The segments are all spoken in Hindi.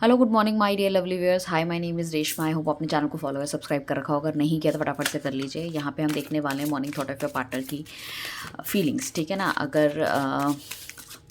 Hello good morning my dear lovely viewers. Hi, my name is Reshma. I hope अपने चैनल को फॉलो है, सब्सक्राइब कर रखा होगा। अगर नहीं किया तो फटाफट से कर लीजिए। यहाँ पे हम देखने वाले हैं morning thought of your partner की फीलिंग्स। ठीक है ना। अगर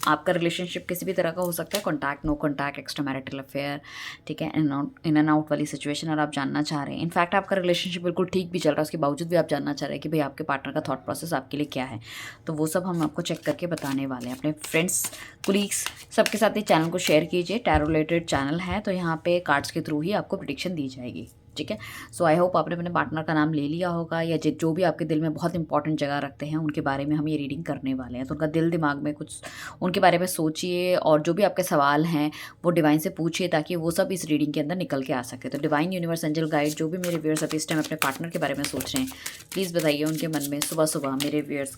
आपका रिलेशनशिप किसी भी तरह का हो सकता है, contact, no contact, extra marital affair, ठीक है, इन एंड आउट वाली सिचुएशन, और आप जानना चाह रहे हैं, इनफैक्ट आपका रिलेशनशिप बिल्कुल ठीक भी चल रहा है, उसके बावजूद भी आप जानना चाह रहे हैं कि भाई आपके पार्टनर का थॉट प्रोसेस आपके लिए क्या है। तो वो सब हम आपको चेक करके बताने वाले हैं। अपने फ्रेंड्स, कुलीग्स, सबके साथ ही चैनल को शेयर कीजिए। टैरो रिलेटेड चैनल है, तो यहाँ पे कार्ड्स के थ्रू ही आपको प्रेडिक्शन दी जाएगी। ठीक है। सो आई होप आपने अपने पार्टनर का नाम ले लिया होगा, या जो भी आपके दिल में बहुत इंपॉर्टेंट जगह रखते हैं उनके बारे में हम ये रीडिंग करने वाले हैं। तो उनका दिल दिमाग में कुछ उनके बारे में सोचिए, और जो भी आपके सवाल हैं वो डिवाइन से पूछिए, ताकि वो सब इस रीडिंग के अंदर निकल के आ सके। तो डिवाइन, यूनिवर्स, एंजल गाइड, जो भी मेरे व्यूअर्स अभी इस टाइम अपने पार्टनर के बारे में सोच रहे हैं, प्लीज़ बताइए उनके मन में सुबह सुबह मेरे व्यूअर्स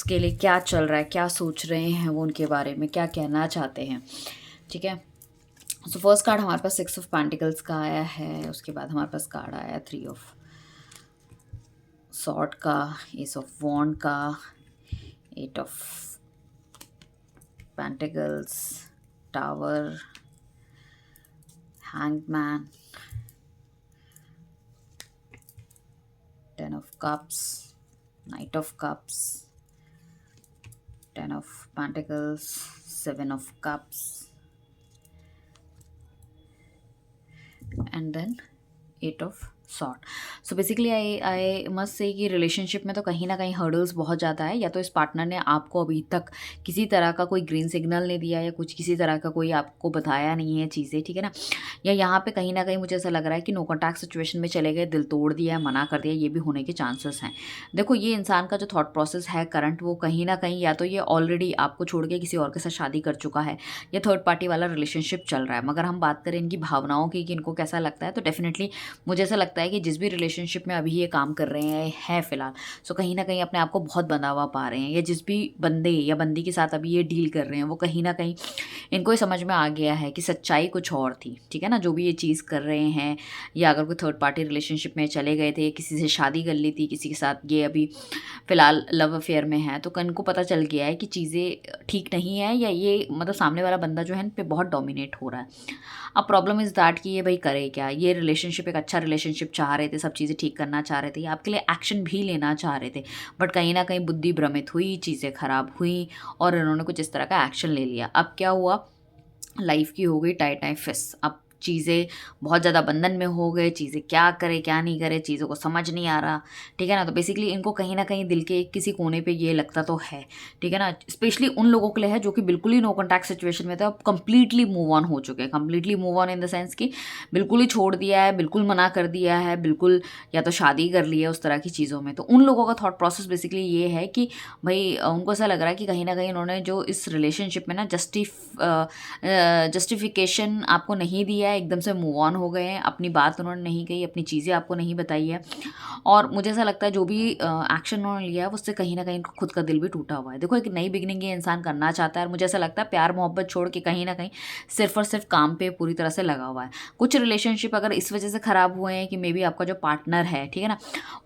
के लिए क्या चल रहा है, क्या सोच रहे हैं वो उनके बारे में, क्या कहना चाहते हैं। ठीक है। सो फर्स्ट कार्ड हमारे पास 6 ऑफ पेंटिकल्स का आया है। उसके बाद हमारे पास कार्ड आया 3 ऑफ सॉर्ड का, एस ऑफ वॉन्ड का, 8 of pentacles, tower, hanged man, 10 of cups, night of cups, 10 of pentacles, 7 of cups, and then 8 of sort. So basically I must say कि रिलेशनशिप में तो कहीं ना कहीं हर्डल्स बहुत ज़्यादा है। या तो इस पार्टनर ने आपको अभी तक किसी तरह का कोई ग्रीन सिग्नल नहीं दिया, या कुछ किसी तरह का कोई आपको बताया नहीं है चीज़ें, ठीक है ना। या यहाँ पे कहीं ना कहीं मुझे ऐसा लग रहा है कि नो कॉन्टैक्ट सिचुएशन में चले गए, दिल तोड़ दिया, मना कर दिया, ये भी होने के चांसेस हैं। देखो, ये इंसान का जो थॉट प्रोसेस है करंट, वो कहीं ना कहीं या तो ये ऑलरेडी आपको छोड़ के किसी और के साथ शादी कर चुका है, या थर्ड पार्टी वाला रिलेशनशिप चल रहा है। मगर हम बात करें इनकी भावनाओं की कि इनको कैसा लगता है, तो डेफिनेटली मुझे ऐसा लगता है कि जिस भी रिलेशनशिप में अभी ये काम कर रहे हैं फिलहाल, सो कहीं ना कहीं अपने आप को बहुत बंधा हुआ पा रहे हैं, या जिस भी बंदे या बंदी के साथ अभी ये डील कर रहे हैं, वो कहीं ना कहीं इनको ये समझ में आ गया है कि सच्चाई कुछ और थी। ठीक है ना। जो भी ये चीज़ कर रहे हैं, या अगर कोई थर्ड पार्टी रिलेशनशिप में चले गए थे, किसी से शादी कर ली थी, किसी के साथ ये अभी फ़िलहाल लव अफेयर में है, तो इनको पता चल गया है कि चीज़ें ठीक नहीं है, या ये मतलब सामने वाला बंदा जो है इन पे बहुत डोमिनेट हो रहा है। अब प्रॉब्लम इज़ दैट कि ये भाई करे क्या। ये रिलेशनशिप एक अच्छा रिलेशनशिप चाह रहे थे, सब चीज़ें ठीक करना चाह रहे थे, ये आपके लिए एक्शन भी लेना चाह रहे थे, बट कहीं ना कहीं बुद्धि भ्रमित हुई, चीज़ें खराब हुई, और इन्होंने कुछ इस तरह का एक्शन ले लिया। अब क्या हुआ, लाइफ की हो गई टाइट टाइट फिस। अब चीज़ें बहुत ज़्यादा बंधन में हो गए, चीज़ें क्या करे क्या नहीं करे, चीज़ों को समझ नहीं आ रहा। ठीक है ना। तो बेसिकली इनको कहीं ना कहीं दिल के किसी कोने पे ये लगता तो है, ठीक है ना, स्पेशली उन लोगों के लिए है जो कि बिल्कुल ही नो कॉन्टैक्ट सिचुएशन में थे, अब कंप्लीटली मूव ऑन हो चुके हैं। Completely move on in the sense कि बिल्कुल ही छोड़ दिया है, बिल्कुल मना कर दिया है, बिल्कुल या तो शादी कर ली है, उस तरह की चीज़ों में। तो उन लोगों का थॉट प्रोसेस बेसिकली ये है कि भाई उनको ऐसा लग रहा है कि कहीं ना कहीं उन्होंने जो इस रिलेशनशिप में ना जस्टिफिकेशन आपको नहीं दिया है, एकदम से मूव ऑन हो गए हैं, अपनी बात उन्होंने नहीं कही, अपनी चीज़ें आपको नहीं बताई है। और मुझे ऐसा लगता है जो भी एक्शन उन्होंने लिया है उससे कहीं ना कहीं खुद का दिल भी टूटा हुआ है। देखो, एक नई बिगनिंग ये इंसान करना चाहता है, और मुझे ऐसा लगता है प्यार मोहब्बत छोड़ के कहीं ना कहीं सिर्फ और सिर्फ काम पे पूरी तरह से लगा हुआ है। कुछ रिलेशनशिप अगर इस वजह से ख़राब हुए हैं कि मे बी आपका जो पार्टनर है, ठीक है ना,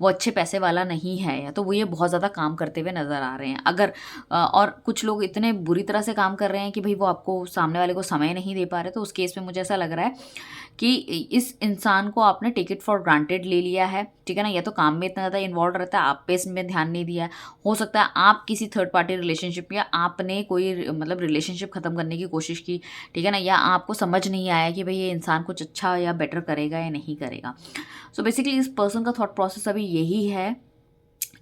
वो अच्छे पैसे वाला नहीं है, या तो वो ये बहुत ज़्यादा काम करते हुए नज़र आ रहे हैं। अगर और कुछ लोग इतने बुरी तरह से काम कर रहे हैं कि भाई वो आपको, सामने वाले को समय नहीं दे पा रहे, तो उस केस में मुझे ऐसा लग रहा है कि इस इंसान को आपने टेक इट फॉर ग्रांटेड ले लिया है। ठीक है ना। या तो काम में इतना ज़्यादा इन्वॉल्व रहता है, आप पे इसमें ध्यान नहीं दिया है। हो सकता है आप किसी थर्ड पार्टी रिलेशनशिप, या आपने कोई मतलब रिलेशनशिप ख़त्म करने की कोशिश की, ठीक है ना, या आपको समझ नहीं आया कि भाई ये इंसान कुछ अच्छा या बेटर करेगा या नहीं करेगा। सो बेसिकली इस पर्सन का थॉट प्रोसेस अभी यही है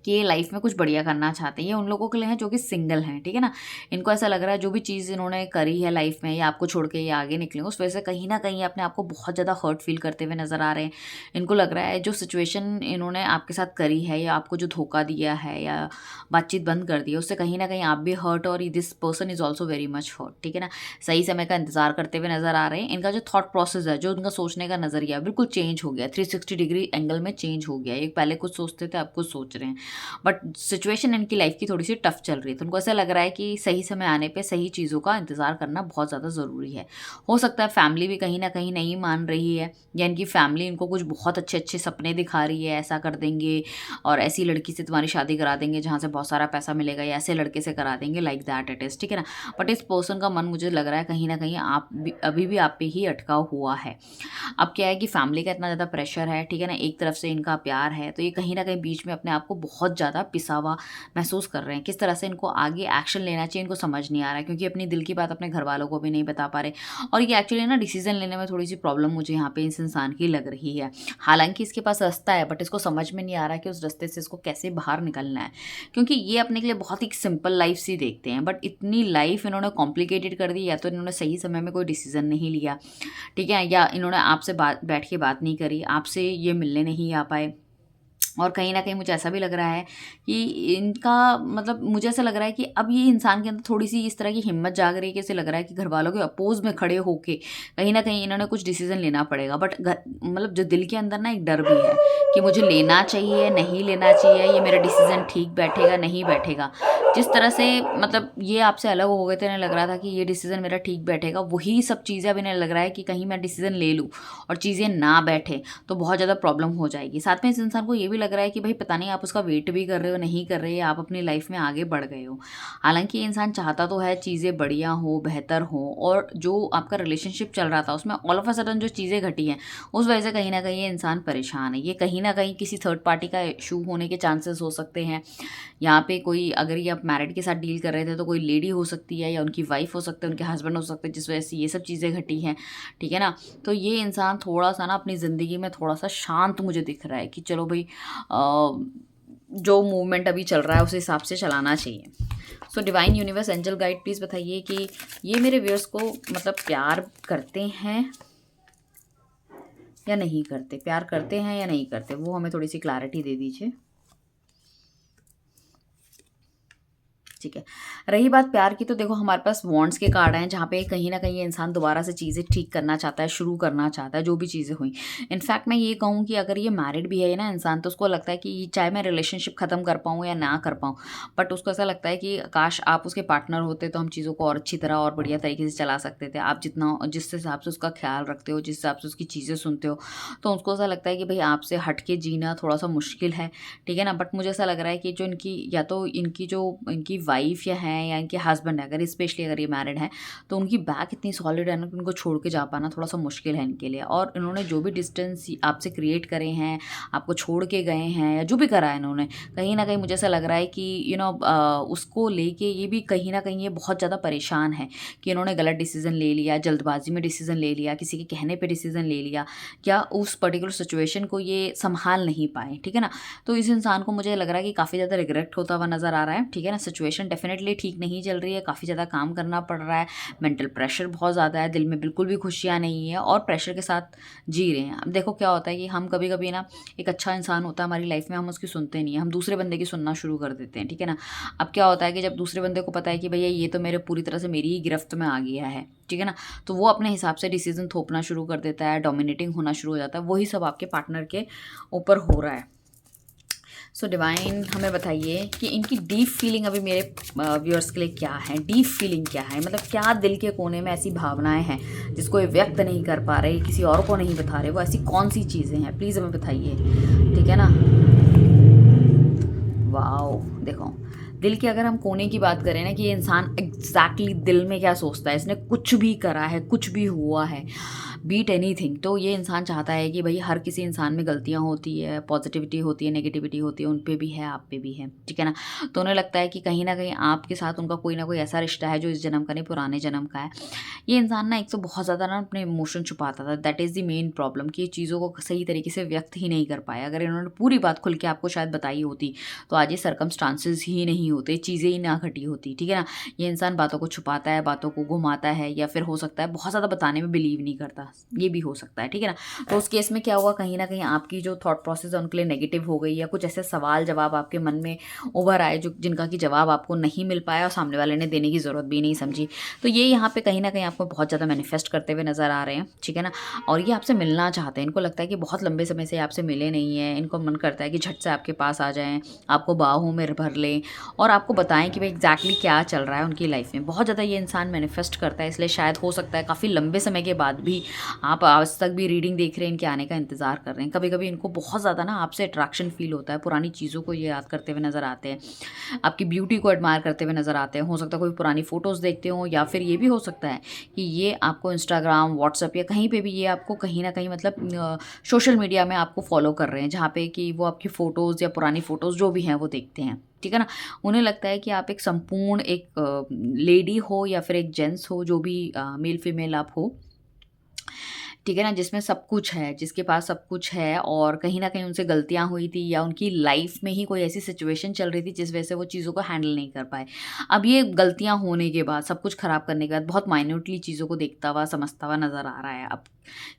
कि ये लाइफ में कुछ बढ़िया करना चाहते हैं। ये उन लोगों के लिए हैं जो कि सिंगल हैं, ठीक है ना। इनको ऐसा लग रहा है जो भी चीज़ इन्होंने करी है लाइफ में, या आपको छोड़ के ये आगे निकले, उस वजह से कहीं ना कहीं अपने आप को बहुत ज़्यादा हर्ट फील करते हुए नज़र आ रहे हैं। इनको लग रहा है जो सिचुएशन इन्होंने आपके साथ करी है, या आपको जो धोखा दिया है, या बातचीत बंद कर दी है, उससे कहीं ना कहीं आप भी हर्ट, और this person is also very much hurt. ठीक है ना। सही समय का इंतजार करते हुए नज़र आ रहे हैं। इनका जो थॉट प्रोसेस है, जो उनका सोचने का नज़रिया बिल्कुल चेंज हो गया, 360 डिग्री एंगल में चेंज हो गया। एक पहले कुछ सोचते थे, अब कुछ सोच रहे हैं। बट सिचुएशन इनकी लाइफ की थोड़ी सी टफ चल रही है, तो उनको ऐसा लग रहा है कि सही समय आने पे सही चीज़ों का इंतज़ार करना बहुत ज़्यादा ज़रूरी है। हो सकता है फैमिली भी कहीं न कहीं नहीं मान रही है, या इनकी फैमिली इनको कुछ बहुत अच्छे-अच्छे सपने दिखा रही है, ऐसा कर देंगे और ऐसी लड़की से तुम्हारी शादी करा देंगे जहाँ से बहुत सारा पैसा मिलेगा, या ऐसे लड़के से करा देंगे, लाइक दैट इट इज़, ठीक है ना? बट इस पर्सन का मन मुझे लग रहा है कहीं न कहीं आप भी अभी भी आप पे ही अटका हुआ है। अब क्या है कि फैमिली का इतना ज़्यादा प्रेशर है, ठीक है ना? एक तरफ से इनका प्यार है, तो ये कहीं न कहीं बीच में अपने आप को बहुत ज़्यादा पिसा हुआ महसूस कर रहे हैं। किस तरह से इनको आगे एक्शन लेना चाहिए इनको समझ नहीं आ रहा है, क्योंकि अपनी दिल की बात अपने घरवालों को भी नहीं बता पा रहे, और ये एक्चुअली ना डिसीज़न लेने में थोड़ी-सी प्रॉब्लम मुझे यहाँ पे इस इंसान की लग रही है। हालाँकि इसके पास रास्ता है, बट इसको समझ में नहीं आ रहा है कि उस रास्ते से इसको कैसे बाहर निकलना है। क्योंकि ये अपने के लिए बहुत ही सिंपल लाइफ सी देखते हैं, बट इतनी लाइफ इन्होंने कॉम्प्लिकेटेड कर दी, या तो इन्होंने सही समय में कोई डिसीज़न नहीं लिया, ठीक है? या इन्होंने आपसे बात बैठ के बात नहीं करी, आपसे ये मिलने नहीं आ पाए। और कहीं न कहीं मुझे ऐसा भी लग रहा है कि इनका मतलब मुझे ऐसा लग रहा है कि अब ये इंसान के अंदर थोड़ी-सी इस तरह की हिम्मत जाग रही है कि ऐसे लग रहा है कि घरवालों के अपोज़ में खड़े होके कहीं न कहीं इन्होंने कुछ डिसीज़न लेना पड़ेगा। बट घर मतलब जो दिल के अंदर ना एक डर भी है कि मुझे लेना चाहिए, नहीं लेना चाहिए, ये मेरा डिसीज़न ठीक बैठेगा, नहीं बैठेगा। जिस तरह से मतलब ये आपसे अलग हो गए थे, इन्हें लग रहा था कि ये डिसीज़न मेरा ठीक बैठेगा, वही सब चीज़ें अब इन्हें लग रहा है कि कहीं मैं डिसीज़न ले लूँ और चीज़ें ना बैठे तो बहुत ज़्यादा प्रॉब्लम हो जाएगी। साथ में इस इंसान को ये भी लग रहा है कि भाई पता नहीं आप उसका वेट भी कर रहे हो, नहीं कर रहे, आप अपनी लाइफ में आगे बढ़ गए हो। हालाँकि ये इंसान चाहता तो है चीज़ें बढ़िया हो, बेहतर हो, और जो आपका रिलेशनशिप चल रहा था उसमें ऑल ऑफ अ सडन जो चीज़ें घटी हैं, उस वजह से कहीं न कहीं ये इंसान परेशान है। ये कहीं न कहीं किसी थर्ड पार्टी का इश्यू होने के चांसेस हो सकते हैं। यहाँ पे कोई, अगर ये आप मैरिड के साथ डील कर रहे थे तो कोई लेडी हो सकती है, या उनकी वाइफ हो सकते हैं, उनके हस्बैंड हो सकते हैं, जिस वजह से ये सब चीज़ें घटी हैं, ठीक है ना? तो ये इंसान थोड़ा-सा ना अपनी ज़िंदगी में थोड़ा-सा शांत मुझे दिख रहा है कि चलो भई जो मूवमेंट अभी चल रहा है उस हिसाब से चलाना चाहिए। So divine universe angel guide please बताइए कि ये मेरे व्यूअर्स को मतलब प्यार करते हैं या नहीं करते? प्यार करते हैं या नहीं करते? वो हमें थोड़ी सी क्लैरिटी दे दीजिए। ठीक है। रही बात प्यार की, तो देखो हमारे पास वॉन्ड्स के कार्ड हैं, जहाँ पे कहीं न कहीं ये इंसान दोबारा से चीज़ें ठीक करना चाहता है, शुरू करना चाहता है, जो भी चीज़ें हुई। इनफैक्ट मैं ये कहूँ कि अगर ये मैरिड भी है ना इंसान, तो उसको लगता है कि चाहे मैं रिलेशनशिप ख़त्म कर पाऊँ या ना कर पाऊँ, बट उसको ऐसा लगता है कि काश आप उसके पार्टनर होते तो हम चीज़ों को और अच्छी तरह और बढ़िया तरीके से चला सकते थे। आप जितना जिस हिसाब से उसका ख़्याल रखते हो, जिस हिसाब से उसकी चीज़ें सुनते हो, तो उसको ऐसा लगता है कि भई आपसे हट के जीना थोड़ा-सा मुश्किल है, ठीक है ना? बट मुझे ऐसा लग रहा है कि जो इनकी, या तो इनकी जो इनकी वाइफ़ या है, या इनके हस्बैंड है, अगर स्पेशली अगर ये मैरिड है, तो उनकी बैक इतनी सॉलिड है ना कि उनको छोड़ के जा पाना थोड़ा-सा मुश्किल है इनके लिए। और इन्होंने जो भी डिस्टेंस आपसे क्रिएट करे हैं, आपको छोड़ के गए हैं, या जो भी करा है इन्होंने, कहीं न कहीं मुझे ऐसा लग रहा है कि उसको लेके ये भी कहीं न कहीं ये बहुत ज़्यादा परेशान है कि इन्होंने गलत डिसीज़न ले लिया, जल्दबाज़ी में डिसीज़न ले लिया, किसी के कहने पे डिसीज़न ले लिया, या उस पर्टिकुलर सिचुएशन को ये सँभाल नहीं पाए, ठीक है ना? तो इस इंसान को मुझे लग रहा है कि काफ़ी ज़्यादा रिग्रेट होता हुआ नज़र आ रहा है, ठीक है ना? सिचुएशन डेफ़िनेटली ठीक नहीं चल रही है, काफ़ी ज़्यादा काम करना पड़ रहा है, मेंटल प्रेशर बहुत ज़्यादा है, दिल में बिल्कुल भी खुशियाँ नहीं है, और प्रेशर के साथ जी रहे हैं। अब देखो क्या होता है कि हम कभी-कभी ना, एक अच्छा इंसान होता है हमारी लाइफ में, हम उसकी सुनते नहीं हैं, हम दूसरे बंदे की सुनना शुरू कर देते हैं, ठीक है ना? अब क्या होता है कि जब दूसरे बंदे को पता है कि भैया ये तो मेरे पूरी तरह से मेरी ही गिरफ्त में आ गया है, ठीक है ना? तो वो अपने हिसाब से डिसीज़न थोपना शुरू कर देता है, डोमिनेटिंग होना शुरू हो जाता है, वही सब आपके पार्टनर के ऊपर हो रहा है। सो डिवाइन हमें बताइए कि इनकी डीप फीलिंग अभी मेरे व्यूअर्स के लिए क्या है? डीप फीलिंग क्या है? मतलब क्या दिल के कोने में ऐसी भावनाएं हैं जिसको ये व्यक्त नहीं कर पा रहे, किसी और को नहीं बता रहे, वो ऐसी कौन सी चीज़ें हैं? प्लीज़ हमें बताइए, ठीक है ना? वाओ, देखो दिल के अगर हम कोने की बात करें ना, कि ये इंसान एग्जैक्टली दिल में क्या सोचता है, इसने कुछ भी करा है, कुछ भी हुआ है, बीट एनीथिंग, तो ये इंसान चाहता है कि भाई हर किसी इंसान में गलतियाँ होती है, पॉजिटिविटी होती है, नेगेटिविटी होती है, उन पे भी है, आप पे भी है, ठीक है ना? तो उन्हें लगता है कि कहीं ना कहीं आपके साथ उनका कोई ना कोई ऐसा रिश्ता है जो इस जन्म का नहीं, पुराने जन्म का है। ये इंसान ना एक तो बहुत ज़्यादा ना अपने इमोशन छुपाता था, that is the main problem, कि ये चीज़ों को सही तरीके से व्यक्त ही नहीं कर पाया। अगर इन्होंने पूरी बात खुल के आपको शायद बताई होती, तो आज ये सर्कमस्टांसेस ही नहीं नहीं होते, चीज़ें ही ना घटी होती, ठीक है ना। ये इंसान बातों को छुपाता है, बातों को घुमाता है, या फिर हो सकता है बहुत ज़्यादा बताने में बिलीव नहीं करता, ये भी हो सकता है, ठीक है ना। तो उस केस में क्या हुआ, कहीं ना कहीं आपकी जो थॉट प्रोसेस है उनके लिए नेगेटिव हो गई, या कुछ ऐसे सवाल जवाब आपके मन में उभर आए जो जिनका कि जवाब आपको नहीं मिल पाया और सामने वाले ने देने की ज़रूरत भी नहीं समझी। तो ये यहाँ पे कहीं ना कहीं आपको बहुत ज़्यादा मैनिफेस्ट करते हुए नज़र आ रहे हैं, ठीक है ना। और ये आपसे मिलना चाहते हैं, इनको लगता है कि बहुत लंबे समय से आपसे मिले नहीं हैं, इनको मन करता है कि झट से आपके पास आ जाएं, आपको बाहों में भर लें और आपको बताएं कि भाई एग्जैक्टली क्या चल रहा है उनकी लाइफ में। बहुत ज़्यादा ये इंसान मैनिफेस्ट करता है, इसलिए शायद हो सकता है काफ़ी लंबे समय के बाद भी आप आज तक भी रीडिंग देख रहे हैं, इनके आने का इंतज़ार कर रहे हैं। कभी कभी इनको बहुत ज़्यादा ना आपसे अट्रैक्शन फील होता है, पुरानी चीज़ों को ये याद करते हुए नज़र आते हैं, आपकी ब्यूटी को एडमायर करते हुए नज़र आते हैं। हो सकता है कोई पुरानी फ़ोटोज़ देखते हो, या फिर ये भी हो सकता है कि ये आपको इंस्टाग्राम, व्हाट्सएप या कहीं पे भी ये आपको कहीं ना कहीं मतलब सोशल मीडिया में आपको फॉलो कर रहे हैं, जहाँ पे कि वो आपकी फ़ोटोज़ या पुरानी फ़ोटोज़ जो भी हैं वो देखते हैं, ठीक है ना। उन्हें लगता है कि आप एक संपूर्ण एक लेडी हो या फिर एक जेंट्स हो, जो भी मेल फीमेल आप हो, ठीक है ना, जिसमें सब कुछ है, जिसके पास सब कुछ है, और कहीं न कहीं उनसे गलतियाँ हुई थी या उनकी लाइफ़ में ही कोई ऐसी सिचुएशन चल रही थी जिस वजह से वो चीज़ों को हैंडल नहीं कर पाए। अब ये गलतियाँ होने के बाद, सब कुछ ख़राब करने के बाद बहुत माइन्यूटली चीज़ों को देखता हुआ, समझता हुआ नज़र आ रहा है। अब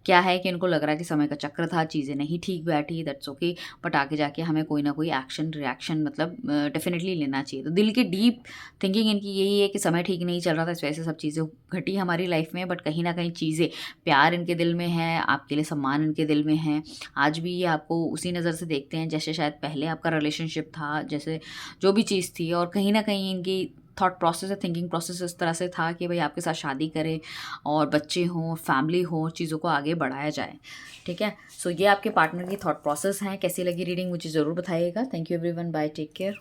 क्या है कि इनको लग रहा है कि समय का चक्र था, चीज़ें नहीं ठीक बैठी, दैट्स ओके, बट आगे जाके हमें कोई ना कोई एक्शन, रिएक्शन मतलब डेफ़िनिटली लेना चाहिए। तो दिल की डीप थिंकिंग इनकी यही है कि समय ठीक नहीं चल रहा था, इस वजह से सब चीज़ें घटी हमारी लाइफ़ में, बट कहीं न कहीं चीज़ें, प्यार इनके दिल में है, आपके लिए सम्मान इनके दिल में है। आज भी ये आपको उसी नज़र से देखते हैं जैसे शायद पहले आपका रिलेशनशिप था, जैसे जो भी चीज़ थी, और कहीं न कहीं इनकी थॉट प्रोसेस या थिंकिंग प्रोसेस इस तरह से था कि भई आपके साथ शादी करें और बच्चे हों, फैमिली हो, चीज़ों को आगे बढ़ाया जाए, ठीक है। सो ये आपके पार्टनर की थॉट प्रोसेस हैं। कैसी लगी रीडिंग मुझे ज़रूर बताइएगा। Thank you everyone, bye, take care.